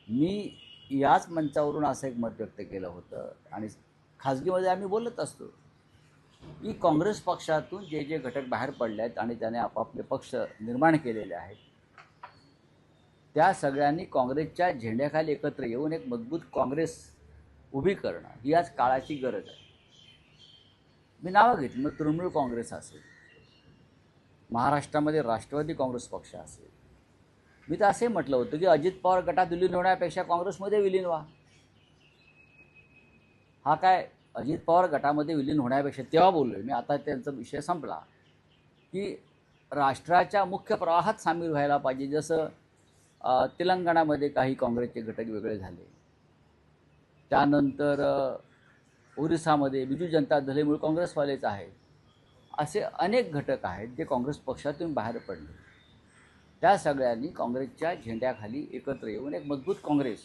मी याच मंचावरून असं एक मत व्यक्त केलं होतं आणि खाजगीमध्ये आम्ही बोलत असतो की काँग्रेस पक्षातून जे जे घटक बाहेर पडले आहेत आणि त्याने आपापले पक्ष निर्माण केलेले आहेत त्या सगळ्यांनी काँग्रेसच्या झेंड्याखाली एकत्र येऊन एक मजबूत काँग्रेस उभी करणं ही आज काळाची गरज आहे. मी नावं घेतली, मग तृणमूल काँग्रेस असेल, महाराष्ट्रामध्ये राष्ट्रवादी काँग्रेस पक्ष असेल. मी तर असे म्हटलं होतं की अजित पवार गटात विलीन होण्यापेक्षा काँग्रेसमध्ये विलीन व्हा. हा काय अजित पवार गटामध्ये विलीन होण्यापेक्षा तेव्हा बोललो आहे मी, आता त्यांचा विषय संपला, की राष्ट्राच्या मुख्य प्रवाहात सामील व्हायला पाहिजे. जसं तेलंगणामध्ये काही काँग्रेसचे घटक वेगळे झाले, त्यानंतर ओरिसामध्ये बिजू जनता दल मूळ काँग्रेसवालेच आहेत. असे अनेक घटक आहेत जे काँग्रेस पक्षातून बाहेर पडले. त्या सगळ्यांनी काँग्रेसच्या झेंड्याखाली एकत्र येऊन एक मजबूत काँग्रेस,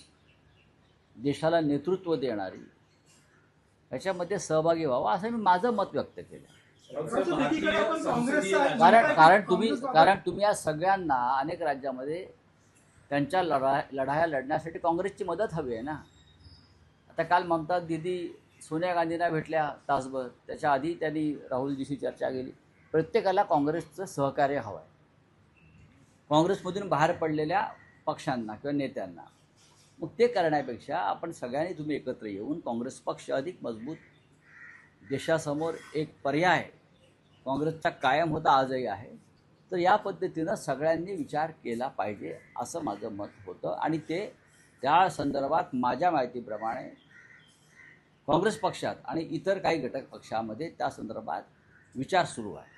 देशाला नेतृत्व देणारी, याच्यामध्ये सहभागी व्हावा असं मी माझं मत व्यक्त केलं. कारण तुम्ही या सगळ्यांना अनेक राज्यामध्ये त्यांच्या लढाया लढण्यासाठी काँग्रेसची मदत हवी आहे ना. आता काल ममता दीदी सोनिया गांधींना भेटल्या तासभर, त्याच्या आधी त्यांनी राहुलजीशी चर्चा केली. प्रत्येकाला काँग्रेसचं सहकार्य हवं आहे, काँग्रेसमधून बाहेर पडलेल्या पक्षांना किंवा नेत्यांना. मग ते करण्यापेक्षा आपण सगळ्यांनी तुम्ही एकत्र येऊन काँग्रेस पक्ष अधिक मजबूत, देशासमोर एक पर्याय काँग्रेसचा कायम होता, आजही आहे. तर या पद्धतीनं सगळ्यांनी विचार केला पाहिजे असं माझं मत होतं. आणि ते त्या संदर्भात माझ्या माहितीप्रमाणे काँग्रेस पक्षात आणि इतर काही घटक पक्षामध्ये त्या संदर्भात विचार सुरू आहे.